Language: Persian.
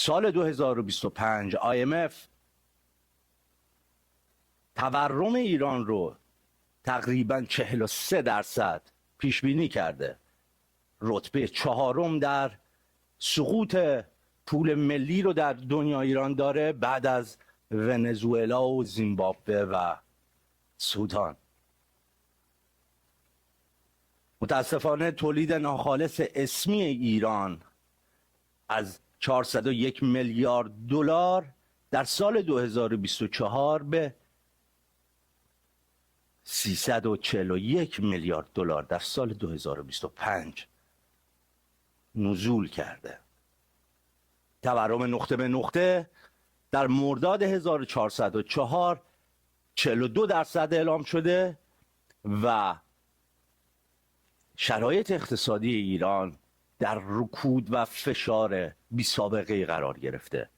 سال 2025 IMF تورم ایران رو تقریبا 43% پیش بینی کرده. رتبه 4م در سقوط پول ملی رو در دنیا ایران داره، بعد از ونزوئلا و زیمبابوه و سودان. متاسفانه تولید ناخالص اسمی ایران از 401 میلیارد دلار در سال 2024 به 341 میلیارد دلار در سال 2025 نزول کرده. تورم نقطه به نقطه در مرداد 1404 42% اعلام شده و شرایط اقتصادی ایران در رکود و فشار بی سابقه قرار گرفته.